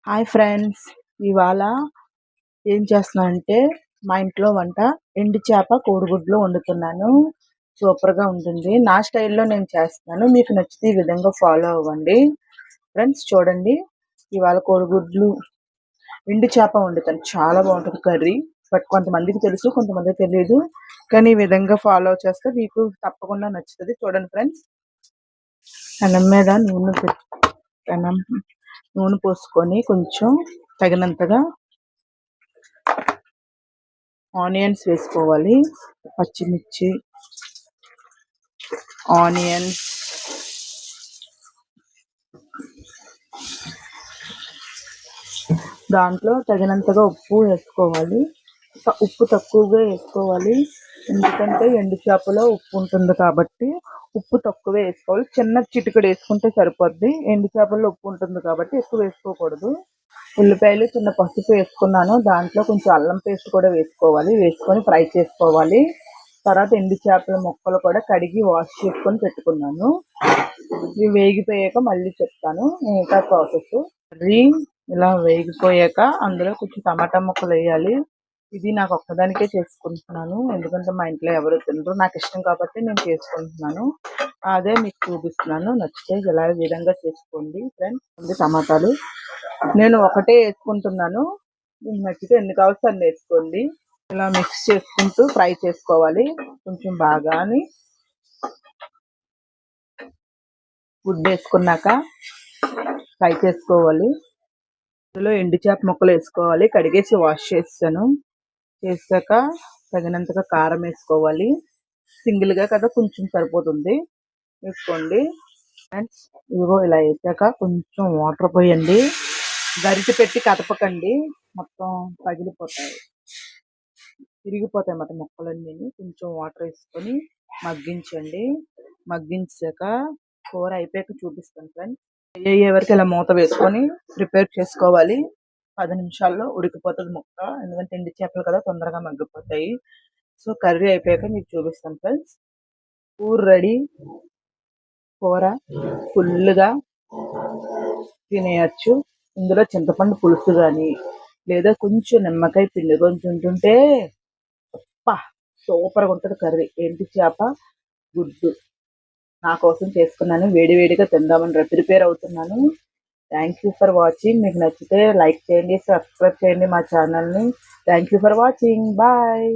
Hi friends, ఇవాళ ఏం చేస్తున్నానంటే మా ఇంట్లో వంట ఎండు చేప కోడిగుడ్లు వండుతున్నాను. సూపర్గా ఉంటుంది. నా స్టైల్లో నేను చేస్తున్నాను. మీకు నచ్చితే ఈ విధంగా ఫాలో అవ్వండి ఫ్రెండ్స్. చూడండి, ఇవాళ కోడిగుడ్లు ఎండు చేప వండుతాను. చాలా బాగుంటుంది కర్రీ. బట్ కొంతమందికి తెలుసు, కొంతమందికి తెలియదు. కానీ ఈ విధంగా ఫాలో చేస్తే మీకు తప్పకుండా నచ్చుతుంది. చూడండి ఫ్రెండ్స్, పెనం మీద నూనె పోసుకొని కొంచెం తగినంతగా ఆనియన్స్ వేసుకోవాలి. పచ్చిమిర్చి, ఆనియన్స్, దాంట్లో తగినంతగా ఉప్పు వేసుకోవాలి. ఉప్పు తక్కువగా వేసుకోవాలి, ఎందుకంటే ఎండు చేపలో ఉప్పు ఉంటుంది కాబట్టి ఉప్పు తక్కువ వేసుకోవాలి. చిన్న చిటికెడు వేసుకుంటే సరిపోద్ది. ఎండు చేపల్లో ఉప్పు ఉంటుంది కాబట్టి ఎక్కువ వేసుకోకూడదు. ఉల్లిపాయలు, చిన్న పసుపు వేసుకున్నాను. దాంట్లో కొంచెం అల్లం పేస్ట్ కూడా వేసుకోవాలి. వేసుకొని ఫ్రై చేసుకోవాలి. తర్వాత ఎండు చేపల ముక్కలు కూడా కడిగి వాష్ చేసుకొని పెట్టుకున్నాను. ఇవి వేగిపోయాక మళ్ళీ చెప్తాను ఇంకా ప్రాసెస్. కర్రీ ఇలా వేగిపోయాక అందులో కొంచెం టమాటా ముక్కలు వేయాలి. ఇది నాకు ఒక్కదానికే చేసుకుంటున్నాను, ఎందుకంటే మా ఇంట్లో ఎవరు తినరు. నాకు ఇష్టం కాబట్టి నేను చేసుకుంటున్నాను. అదే మీకు చూపిస్తున్నాను. నచ్చితే ఇలా విధంగా చేసుకోండి ఫ్రెండ్స్. టమాటాలు నేను ఒకటే వేసుకుంటున్నాను. మీకు నచ్చితే ఎన్ని కావాల్సి అన్ని వేసుకోండి. ఇలా మిక్స్ చేసుకుంటూ ఫ్రై చేసుకోవాలి కొంచెం బాగా. గుడ్డు వేసుకున్నాక ఫ్రై చేసుకోవాలి. అందులో ఎండు చేప ముక్కలు వేసుకోవాలి. కడిగేసి వాష్ చేసాక తగినంతగా కారం వేసుకోవాలి. సింగిల్గా కదా, కొంచెం సరిపోతుంది, వేసుకోండి ఫ్రెండ్స్. ఇదిగో ఇలా వేసాక కొంచెం వాటర్ పోయండి. గరిటె పెట్టి కదపకండి, మొత్తం పగిలిపోతాయి, విరిగిపోతాయి అన్నమాట ముక్కలన్నీ. కొంచెం వాటర్ వేసుకొని మగ్గించండి. మగ్గించాక కూర అయిపోయాక చూపిస్తాను ఫ్రెండ్స్. అయ్యే వరకు ఇలా మూత వేసుకొని ప్రిపేర్ చేసుకోవాలి. 10 నిమిషాల్లో ఉడికిపోతుంది ముక్క, ఎందుకంటే ఎండు చేపలు కదా, తొందరగా మగ్గిపోతాయి. సో కర్రీ అయిపోయాక మీకు చూపిస్తాను ఫ్రెండ్స్. కూర రెడీ. కూర ఫుల్గా తినేయచ్చు. ఇందులో చింతపండు పులుసు కానీ లేదా కొంచెం నిమ్మకాయ పిండి కొంచెం ఉంటుంటే సూపర్గా ఉంటుంది కర్రీ. ఎండు చేప గుడ్డు నా కోసం చేసుకున్నాను. వేడివేడిగా తిందామని ప్రిపేర్ అవుతున్నాను. Thank you for watching. మీకు నచ్చితే లైక్ చేయండి, సబ్స్క్రైబ్ చేయండి మా ఛానల్ని. Thank you for watching. Bye.